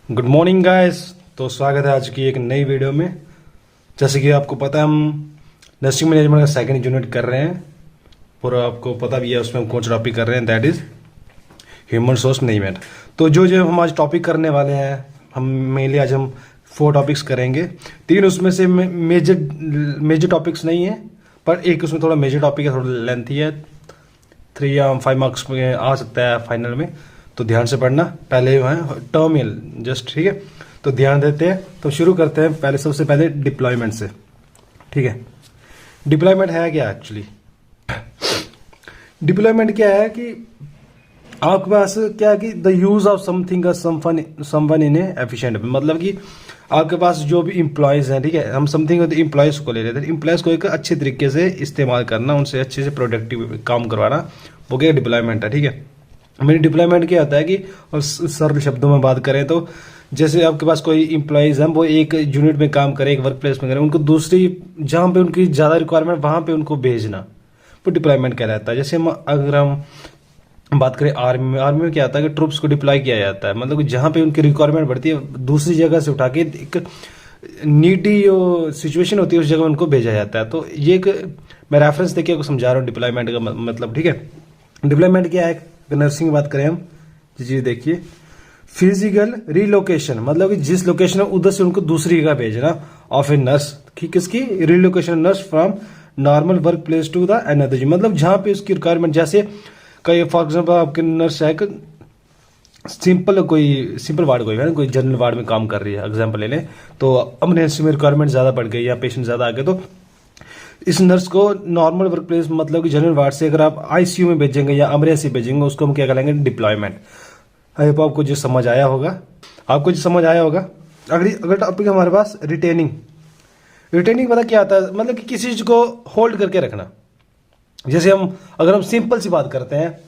Good morning guys. तो स्वागत है आज की एक नई वीडियो में। जैसे कि आपको पता है हम नर्सिंग मैनेजमेंट का सेकंड यूनिट कर रहे हैं। पूरा आपको पता भी है उसमें हम कौन सा टॉपिक कर रहे हैं, that is human resource management. तो जो हम आज टॉपिक करने वाले हैं, हम मेनली आज हम 4 टॉपिक्स करेंगे। 3 उसमें से मेजर टॉपिक्स नहीं है, पर एक उसमें थोड़ा मेजर टॉपिक है, थोड़ा लेंथी है, 3 या 5 मार्क्स में आ सकता है फाइनल में। तो ध्यान से पढ़ना। पहले है टर्मिनल जस्ट, ठीक है। तो ध्यान देते हैं, तो शुरू करते हैं पहले सबसे पहले डिप्लॉयमेंट से, ठीक है। डिप्लॉयमेंट है क्या एक्चुअली? डिप्लॉयमेंट क्या है कि आपके पास क्या है कि the use of something someone in efficient, मतलब कि आपके पास जो भी इंप्लॉयज हैं, ठीक है, हम समथिंग इंप्लॉयज को ले लेते हैं। इंप्लॉयज को एक अच्छे तरीके से इस्तेमाल करना, उनसे अच्छे से प्रोडक्टिव काम करवाना, वो क्या डिप्लॉयमेंट है, ठीक है। मेरी डिप्लॉयमेंट क्या होता है कि सरल शब्दों में बात करें तो जैसे आपके पास कोई इंप्लॉयज हैं, वो एक यूनिट में काम करें, एक वर्क प्लेस में करें, उनको दूसरी जहां पे उनकी ज्यादा रिक्वायरमेंट वहां पे उनको भेजना, वो डिप्लॉयमेंट कहलाता है। जैसे अगर हम बात करें आर्मी में क्या होता है कि ट्रूप्स को डिप्लॉय किया जाता है, मतलब जहां पे उनकी रिक्वायरमेंट बढ़ती है दूसरी जगह से उठा के एक नीडी जो सिचुएशन होती है उस जगह उनको भेजा जाता है। तो ये एक मैं रेफरेंस देके आपको समझा रहा हूँ डिप्लॉयमेंट का मतलब, ठीक है। डिप्लॉयमेंट क्या है? नर्सिंग की बात करें हम, जी देखिए, फिजिकल रिलोकेशन, मतलब कि जिस लोकेशन है उधर से उनको दूसरी जगह भेजना ऑफ ए नर्स, किसकी relocation nurse from normal work place to the another, मतलब जहां पे उसकी रिक्वायरमेंट, जैसे कई फॉर एग्जांपल आपके नर्स है सिंपल वार्ड कोई जनरल वार्ड में काम कर रही है, एग्जांपल ले लें, तो एमरजेंसी में रिक्वायरमेंट ज्यादा बढ़ गई या पेशेंट ज्यादा आ गए, तो इस नर्स को नॉर्मल वर्क प्लेस मतलब कि जनरल वार्ड से अगर आप आईसीयू में भेजेंगे या एमरजेंसी भेजेंगे, उसको हम क्या करेंगे? डिप्लॉयमेंट। आपको जो समझ आया होगा, अगर टॉपिक हमारे पास रिटेनिंग पता क्या आता है? मतलब कि किसी चीज को होल्ड करके रखना। जैसे अगर हम सिंपल सी बात करते हैं,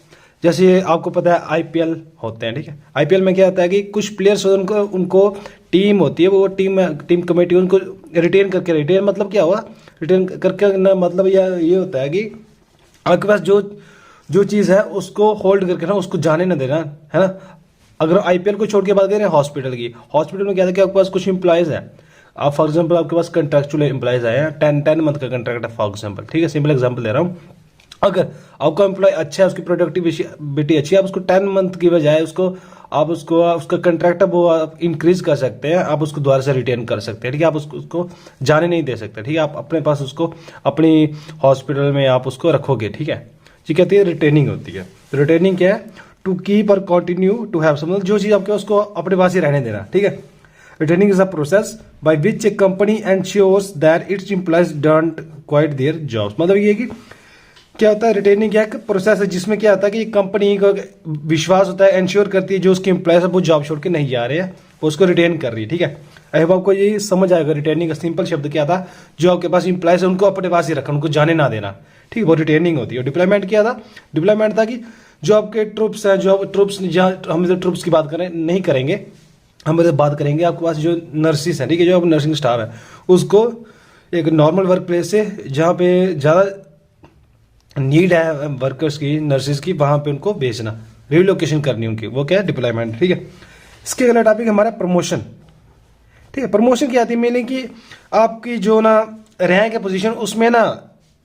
जैसे आपको पता है आईपीएल होते हैं, ठीक है। आईपीएल में क्या होता है कि कुछ प्लेयर्स उनको टीम होती है, वो टीम कमेटी उनको रिटेन मतलब क्या हुआ? रिटेन करके ना मतलब ये होता है कि आपके पास जो चीज है उसको होल्ड करके ना, उसको जाने ना देना, है ना। अगर आईपीएल को छोड़ के बात करें हॉस्पिटल में क्या था कि आपके पास कुछ इंप्लॉयज है, आप फॉर एग्जाम्पल आपके पास कंट्रेक्चुअल इंप्लॉयज आए हैं, 10 मंथ का कंट्रैक्ट है फॉर एग्जाम्पल, ठीक है। सिंपल एग्जाम्पल दे रहा हूँ। अगर आपका एम्प्लॉय अच्छा है, उसकी प्रोडक्टिविटी अच्छी है, आप उसको 10 मंथ की बजाय उसका कंट्रैक्ट वो आप इंक्रीज कर सकते हैं, आप उसको दोबारा से रिटेन कर सकते हैं, ठीक है। आप उसको जाने नहीं दे सकते, ठीक है। आप अपने पास उसको अपनी हॉस्पिटल में आप उसको रखोगे, ठीक है। जी कहती है रिटेनिंग होती है। रिटेनिंग क्या है? टू कीप और कंटिन्यू टू हैव, मतलब जो चीज आपके उसको अपने पास ही रहने देना, ठीक है। Retaining is a process by which A company ensures that it's employees don't quite their jobs, मतलब ये कि क्या होता है? रिटेनिंग क्या प्रोसेस है जिसमें क्या होता है कि कंपनी को विश्वास होता है, एंश्योर करती है जो उसके एम्प्लॉयज है वो जॉब छोड़ के नहीं जा रहे हैं, वो उसको रिटेन कर रही है, ठीक है। आई होप आपको ये समझ आएगा। रिटेनिंग का सिंपल शब्द क्या था? जो आपके पास एम्प्लॉयज है उनको अपने पास ही रखना, उनको जाने ना देना, ठीक है, वो रिटेनिंग होती है। डिप्लॉयमेंट क्या था? डिप्लॉयमेंट था कि जो आपके ट्रूप्स हैं, जो ट्रूप्स, जहाँ हम इधर ट्रूप्स की बात करें नहीं करेंगे, हम इधर बात करेंगे आपके पास जो नर्सिस हैं, ठीक है, जो नर्सिंग स्टाफ है, उसको एक नॉर्मल वर्क प्लेस से जहाँ पे ज्यादा नीड है वर्कर्स की, नर्सिस की, वहां पे उनको भेजना, रिलोकेशन करनी उनकी, वो क्या है? डिप्लॉयमेंट, ठीक है। इसके अगला टॉपिक हमारा प्रमोशन, ठीक है। प्रमोशन क्या आती है? मीनिंग कि आपकी जो ना रैंक है, पोजीशन, उसमें ना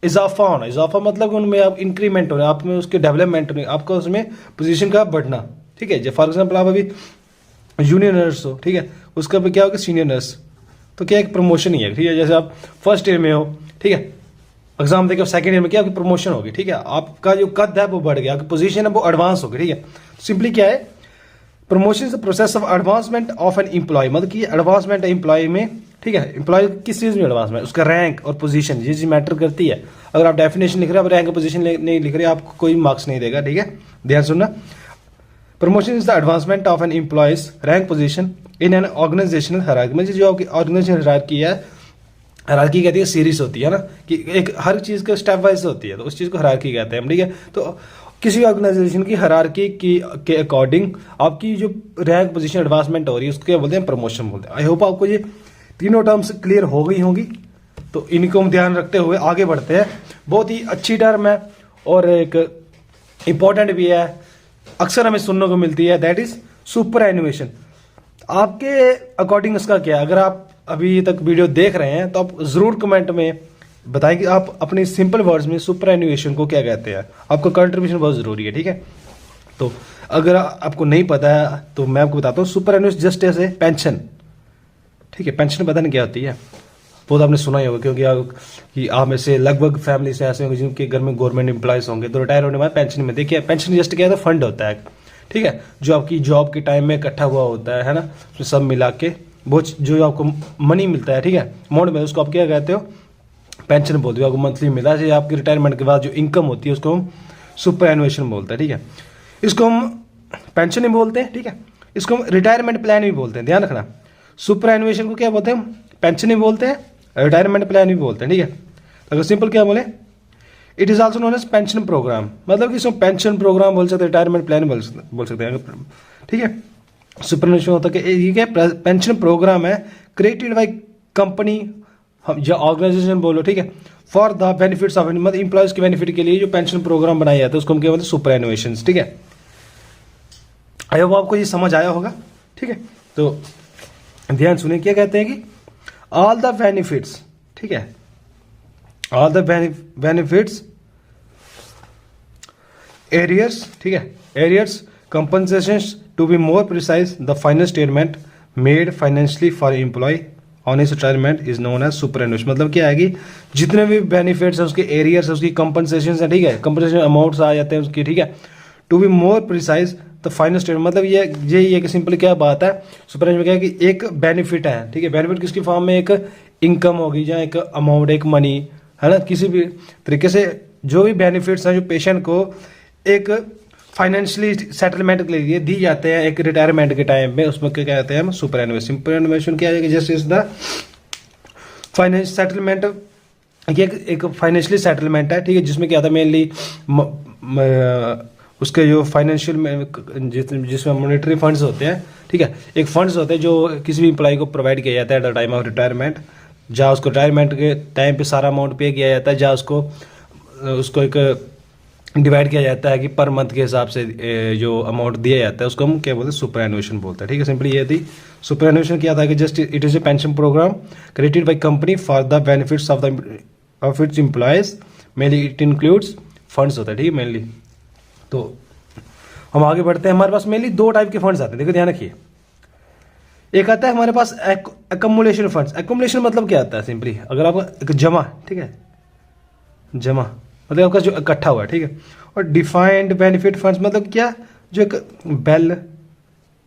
इजाफा होना। इजाफा मतलब उनमें आप इंक्रीमेंट होना, आप में उसके डेवलपमेंट होने, आपका उसमें पोजीशन का बढ़ना, ठीक है। फॉर एग्जाम्पल आप अभी जूनियर नर्स हो, ठीक है, उसका क्या होगा? सीनियर नर्स, तो क्या एक प्रमोशन ही है, ठीक है। जैसे आप फर्स्ट ईयर में हो, ठीक है, एग्जाम देकर सेकंड ईयर में क्या आपकी प्रमोशन होगी, ठीक है, आपका जो कद है वो बढ़ गया, आपकी पोजीशन है वो एडवांस होगी, ठीक है। सिंपली क्या है? Promotion is the process of advancement of an employee, मतलब कि एडवांसमेंट है एम्प्लॉय में, ठीक है। एम्प्लॉय किस चीज में एडवांसमेंट? उसका रैंक और पोजीशन, ये चीज मैटर करती है। अगर आप डेफिनेशन लिख रहे हैं, आप रैंक और पोजीशन नहीं लिख रहे, आपको कोई मार्क्स नहीं देगा, ठीक है। ध्यान सुनना। Promotion is the advancement of an employee's rank position in an organisational hierarchy, मतलब जो आपकी ऑर्गेनाइजेशनल हायरार्की है, हायरार्की कहती है सीरीज होती है ना, कि एक हर चीज का स्टेप वाइज होती है, तो उस चीज को हायरार्की कहते हैं, ठीक है। तो किसी ऑर्गेनाइजेशन की हायरार्की के अकॉर्डिंग आपकी जो रैंक पोजीशन एडवांसमेंट हो रही है उसको क्या बोलते हैं? प्रमोशन बोलते हैं। आई होप आपको ये तीनों टर्म्स क्लियर हो गई होंगी, तो इनको हम ध्यान रखते हुए आगे बढ़ते हैं। बहुत ही अच्छी टर्म है और एक इंपॉर्टेंट भी है, अक्सर हमें सुनने को मिलती है, दैट इज सुपर एनुएशन। आपके अकॉर्डिंग इसका क्या है? अगर आप अभी तक वीडियो देख रहे हैं तो आप जरूर कमेंट में बताएं कि आप अपने सिंपल वर्ड्स में सुपर एनुएशन को क्या कहते हैं। आपका कंट्रीब्यूशन बहुत जरूरी है, ठीक है। तो अगर आपको नहीं पता है तो मैं आपको बताता हूँ, सुपर एनुएशन जस्ट ऐसे पेंशन, ठीक है। पेंशन पता नहीं क्या होती है, वो तो आपने सुना ही होगा, क्योंकि आप में से लगभग फैमिली से ऐसे होंगे जिनके घर में गवर्नमेंट एम्प्लॉयज होंगे, तो रिटायर होने के बाद पेंशन में देखिए, पेंशन जस्ट क्या है, फंड होता है, ठीक है, जो आपकी जॉब के टाइम में इकट्ठा हुआ होता है ना, उसमें सब मिला के वो जो आपको मनी मिलता है, ठीक है, अमाउंट में, उसको आप क्या कहते हो, पेंशन बोलते हो। आपको मंथली मिला है, आपकी रिटायरमेंट के बाद जो इनकम होती है उसको हम सुपर एनुएशन बोलते हैं, ठीक है। इसको हम पेंशन भी बोलते हैं, ठीक है। इसको हम रिटायरमेंट प्लान भी बोलते हैं, ध्यान रखना। सुपर एनुएशन को क्या बोलते हैं हम, पेंशन भी बोलते हैं, रिटायरमेंट प्लान भी बोलते हैं, ठीक है। अगर सिंपल क्या बोले, it is also known as pension programme, मतलब कि इसको पेंशन प्रोग्राम बोल सकते हैं, रिटायरमेंट प्लान बोल सकते हैं, ठीक है। सुपर एनुएशन होता है कि ये क्या पेंशन प्रोग्राम है क्रिएटेड बाई कंपनी या ऑर्गेनाइजेशन बोलो, ठीक है, फॉर द बेनिफिट्स ऑफ, मतलब इंप्लॉयज के बेनिफिट के लिए जो पेंशन प्रोग्राम बनाया जाता है उसको हम क्या बोलते हैं, सुपर एनुएशन, ठीक है। आई होप आपको ये समझ आया होगा, ठीक है। तो ध्यान सुनिए, क्या कहते हैं कि ऑल द बेनिफिट्स, ठीक है, ऑल द बेनिफिट्स एरियर्स, ठीक है, arrears compensations to be more precise the final statement made financially for employ on his retirement is known as superannuation. मतलब क्या है कि जितने भी बेनिफिट्स है उसके एरियर्स है, उसकी कंपनसेशन है, ठीक है, कंपनसेशन अमाउंट्स आ जाते हैं उसकी, ठीक है। To be more precise the final statement, मतलब ये कि सिंपल क्या बात है, सुपर एनुएशन क्या है कि एक बेनिफिट है, ठीक है, बेनिफिट किसकी फॉर्म में, एक इनकम होगी या एक अमाउंट, एक मनी, है ना, किसी भी तरीके से जो भी बेनिफिट्स हैं जो पेशेंट को एक फाइनेंशियली सेटलमेंट के लिए दी जाते हैं एक रिटायरमेंट के टाइम में, उसमें क्या कहते हैं हम, सुपर एनुएशन। सुपर एनुएशन क्या है कि just is the financial settlement, ये एक फाइनेंशियली सेटलमेंट है, ठीक है, जिसमें क्या था मेनली उसके जो फाइनेंशियल जिसमें मॉनेटरी फंड्स होते हैं, ठीक है, एक फंड्स होते हैं जो किसी भी एम्प्लॉय को प्रोवाइड किया जाता है at the time of retirement, जहाँ उसको रिटायरमेंट के टाइम पे सारा अमाउंट पे किया जाता है, जहाँ उसको एक डिवाइड किया जाता है कि पर मंथ के हिसाब से जो अमाउंट दिया जाता है उसको हम क्या बोलते हैं, सुपर एनुएशन बोलते हैं, ठीक है। सिंपली ये थी सुपर एनुएशन, क्या था कि just it is a pension programme created by company for the benefits of its employees, mainly it includes funds होता है, ठीक है, मेनली। तो हम आगे बढ़ते हैं, हमारे पास मेनली दो टाइप के फंड्स आते हैं, देखो ध्यान रखिए। एक आता है हमारे पास एकमुलेशन फंड्स। एकमुलेशन मतलब क्या आता है, सिंपली अगर आपका एक जमा, ठीक है, जमा मतलब आपका जो इकट्ठा हुआ है, ठीक है। और डिफाइंड बेनिफिट फंड्स मतलब क्या, जो एक बेल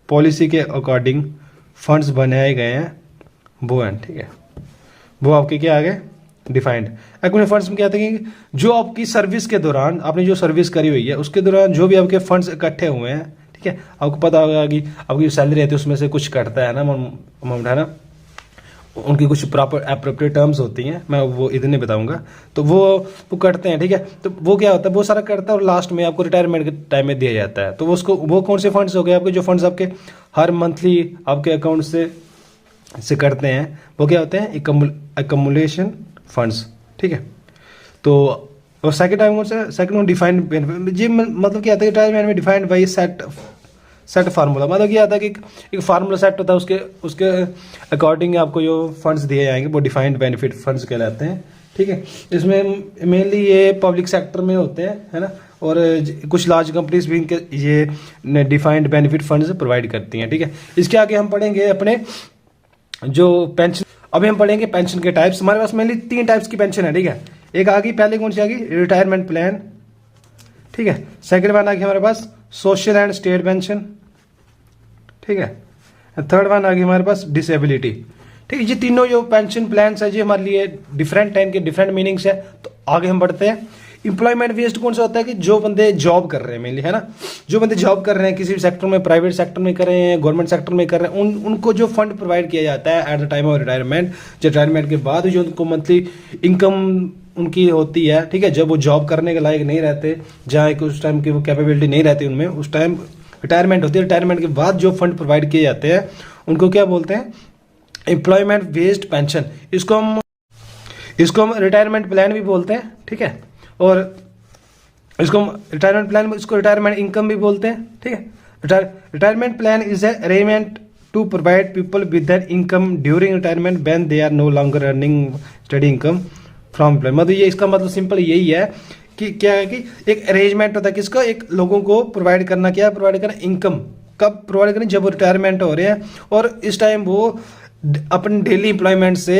पॉलिसी के अकॉर्डिंग फंड्स बनाए गए हैं वो हैं, ठीक है, वो आपके क्या आ गए, डिफाइंड। एक्मुलेशन फंड्स में क्या था कि जो आपकी सर्विस के दौरान, आपने जो सर्विस करी हुई है उसके दौरान जो भी आपके फंड्स इकट्ठे हुए हैं, ठीक है, आपको पता होगा कि आपकी जो सैलरी रहती है उसमें से कुछ कटता है ना अमाउंट, है ना, उनकी कुछ प्रॉपर एप्रोप्रिएट टर्म्स होती हैं, मैं वो इधर नहीं बताऊंगा, तो वो करते हैं, ठीक है। तो वो क्या होता है, वो सारा करता है और लास्ट में आपको रिटायरमेंट के टाइम में दिया जाता है। तो उसको वो कौन से फंड्स हो गए आपके, जो फंड्स आपके हर मंथली आपके अकाउंट से करते हैं, वो क्या होते हैं, एकमुलेशन फंड्स, ठीक है। तो और सेकंड डिफाइंड बेनिफिट, जी मतलब क्या आता है, रिटायरमेंट में डिफाइंड बाई सेट फार्मूला, मतलब क्या आता है कि एक फार्मूला सेट होता है, उसके अकॉर्डिंग आपको जो फंड्स दिए जाएंगे वो डिफाइंड बेनिफिट फंड्स कहलाते हैं, ठीक है। इसमें मेनली ये पब्लिक सेक्टर में होते हैं, है ना, और कुछ लार्ज कंपनीज भी इनके ये डिफाइंड बेनिफिट फंड्स प्रोवाइड करती हैं, ठीक है। इसके आगे हम पढ़ेंगे अपने जो पेंशन, अभी हम पढ़ेंगे पेंशन के टाइप्स। हमारे पास मेनली 3 टाइप्स की पेंशन है, ठीक है। एक आ गई, पहले कौन सी आ गई, रिटायरमेंट प्लान, ठीक है। सेकंड वन आ गई हमारे पास सोशल एंड स्टेट पेंशन, ठीक है। थर्ड वन आ गई हमारे पास डिसेबिलिटी, ठीक है। ये तीनों जो पेंशन प्लान है जी हमारे लिए डिफरेंट टाइम के डिफरेंट मीनिंग्स है। तो आगे हम बढ़ते हैं। इंप्लॉयमेंट बेस्ड कौन सा होता है कि जो बंदे जॉब कर रहे हैं मेनली, है ना, जो बंदे जॉब कर रहे हैं किसी भी सेक्टर में, प्राइवेट सेक्टर में कर रहे हैं, गवर्नमेंट सेक्टर में कर रहे हैं, उनको जो फंड प्रोवाइड किया जाता है at the time of retirement, retirement के बाद जो उनको मंथली इनकम उनकी होती है, ठीक है, जब वो जॉब करने के लायक नहीं रहते, जहाँ उस टाइम की वो कैपेबिलिटी नहीं रहती उनमें, उस टाइम रिटायरमेंट होती है, रिटायरमेंट के बाद जो फंड प्रोवाइड किए जाते हैं उनको क्या बोलते हैं, एम्प्लॉयमेंट बेस्ड पेंशन। इसको हम रिटायरमेंट प्लान भी बोलते हैं, ठीक है। और इसको हम रिटायरमेंट प्लान, इसको रिटायरमेंट इनकम भी बोलते हैं, ठीक है। Retirement plan is a arrangement to provide people with an income during retirement when they are no longer earning study income from employ. मतलब ये इसका मतलब सिंपल यही है कि क्या है कि एक अरेंजमेंट होता है किसका, एक लोगों को प्रोवाइड करना, क्या प्रोवाइड करना, इनकम कब प्रोवाइड करनी, जब वो रिटायरमेंट हो रहे हैं और इस टाइम वो अपने डेली एम्प्लॉयमेंट से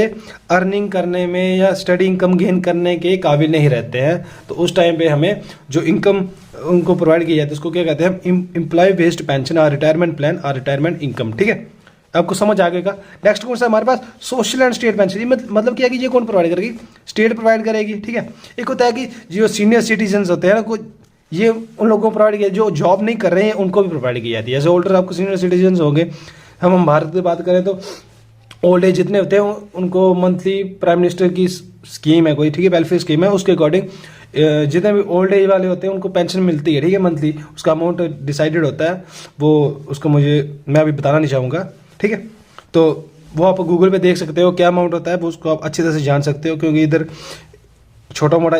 अर्निंग करने में या स्टडी इनकम गेन करने के काबिल नहीं रहते हैं। तो उस टाइम पे हमें जो इनकम उनको प्रोवाइड की जाती है उसको क्या कहते हैं, एम्प्लॉय बेस्ड पेंशन और रिटायरमेंट प्लान और रिटायरमेंट इनकम। ठीक है, आपको समझ आ गएगा। नेक्स्ट कौन सा हमारे पास, सोशल एंड स्टेट पेंशन। मतलब क्या है कि ये कौन प्रोवाइड करेगी, स्टेट प्रोवाइड करेगी। ठीक है, एक होता है कि जो सीनियर सिटीजन होते हैं ना, ये उन लोगों को प्रोवाइड किया, जो जॉब नहीं कर रहे हैं उनको भी प्रोवाइड की जाती है। जैसे ओल्डर आपको सीनियर सिटीजन होंगे, हम भारत की बात करें तो ओल्ड एज जितने होते हैं उनको मंथली प्राइम मिनिस्टर की स्कीम है कोई, ठीक है, वेलफेयर स्कीम है, उसके अकॉर्डिंग जितने भी ओल्ड एज वाले होते हैं उनको पेंशन मिलती है। ठीक है, मंथली उसका अमाउंट डिसाइडेड होता है, वो उसको मैं अभी बताना नहीं चाहूँगा। ठीक है, तो वो आप गूगल पे देख सकते हो क्या अमाउंट होता है, वो उसको आप अच्छी तरह से जान सकते हो, क्योंकि इधर छोटा मोटा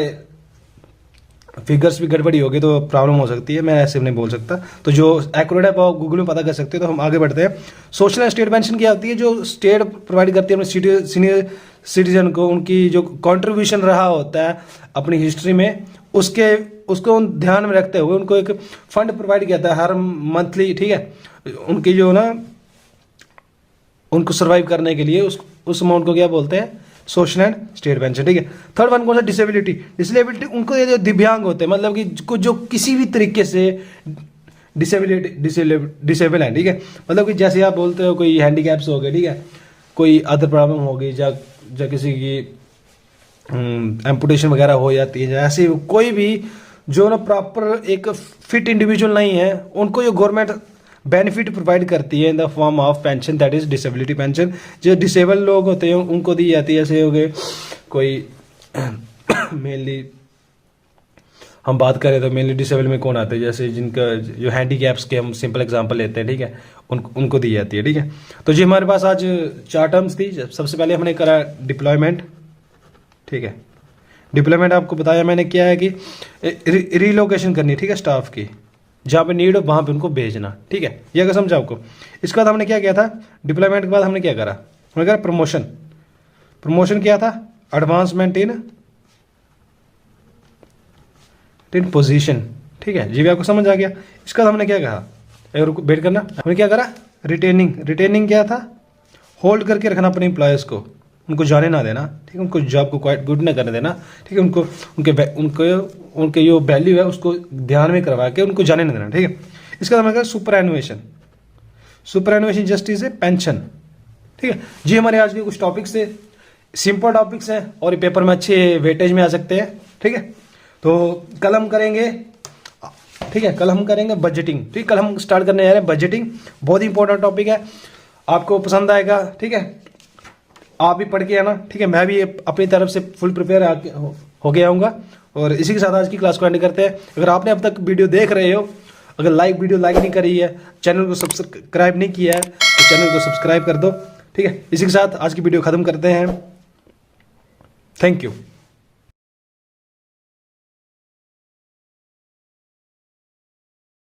फिगर्स भी गड़बड़ी होगी तो प्रॉब्लम हो सकती है, मैं ऐसे नहीं बोल सकता। तो जो एक्यूरेट है वो गूगल में पता कर सकते हो। तो हम आगे बढ़ते हैं। सोशल एंड स्टेट पेंशन क्या होती है, जो स्टेट प्रोवाइड करती है अपने सीनियर सिटीजन को, उनकी जो कंट्रीब्यूशन रहा होता है अपनी हिस्ट्री में, उसको ध्यान में रखते हुए उनको एक फंड प्रोवाइड किया जाता है हर मंथली। ठीक है, उनकी जो ना उनको सर्वाइव करने के लिए उस अमाउंट को क्या बोलते हैं, सोशल एंड स्टेट पेंशन। ठीक है, थर्ड वन कौन सा, डिसेबिलिटी। उनको ये जो दिव्यांग होते हैं, मतलब कि जो किसी भी तरीके से डिसेबल है। ठीक है, मतलब कि जैसे आप बोलते हो कोई हैंडीकैप्स हो गए, ठीक है, कोई अदर प्रॉब्लम हो गई, या किसी की एम्पुटेशन वगैरह हो जाती है, ऐसे कोई भी जो ना प्रॉपर एक फिट इंडिविजुअल नहीं है, उनको ये गवर्नमेंट बेनिफिट प्रोवाइड करती है in the form of pension, that is disability pension. जो डिसेबल लोग होते हैं उनको दी जाती है। जैसे हो गए कोई मेनली हम बात करें तो मेनली डिसेबल में कौन आते हैं, जैसे जिनका जो हैंडीकैप्स के हम सिंपल एग्जांपल लेते हैं। ठीक है, उनको दी जाती है। ठीक है, तो जी हमारे पास आज 4 टर्म्स थी। सबसे पहले हमने करा डिप्लॉयमेंट। ठीक है, डिप्लॉयमेंट आपको बताया मैंने क्या है कि रिलोकेशन करनी, ठीक है, स्टाफ की, जहाँ पे नीड हो वहाँ पे उनको भेजना। ठीक है, ये अगर समझा आपको। इसके बाद हमने क्या किया था, डिप्लॉयमेंट के बाद हमने क्या करा, हमने करा प्रमोशन क्या था, एडवांसमेंट इन पोजीशन। ठीक है जी, भी आपको समझ आ गया। इसका हमने क्या कहा, वेट करना, हमने क्या करा, रिटेनिंग क्या था, होल्ड करके रखना अपने एम्प्लॉयर्स को, उनको जाने ना देना। ठीक है, उनको जॉब को क्वाइट गुड ना करने देना। ठीक है, उनके जो वैल्यू है उसको ध्यान में करवा के उनको जाने ना देना। ठीक है, इसका मतलब superannuation just is a pension. ठीक है जी, हमारे आज के कुछ टॉपिक्स थे, सिंपल टॉपिक्स हैं और ये पेपर में अच्छे वेटेज में आ सकते हैं। ठीक है, तो कल हम करेंगे, ठीक है, कल हम करेंगे बजटिंग। ठीक, कल हम स्टार्ट करने जा रहे हैं बजटिंग, बहुत ही इंपॉर्टेंट टॉपिक है, आपको पसंद आएगा। ठीक है, आप भी पढ़ के आना। ठीक है, मैं भी अपनी तरफ से फुल प्रिपेयर हो गया आऊँगा। और इसी के साथ आज की क्लास को एंड करते हैं। अगर आपने अब तक वीडियो देख रहे हो, अगर वीडियो लाइक नहीं करी है, चैनल को सब्सक्राइब नहीं किया है, तो चैनल को सब्सक्राइब कर दो। ठीक है, इसी के साथ आज की वीडियो खत्म करते हैं। Thank you.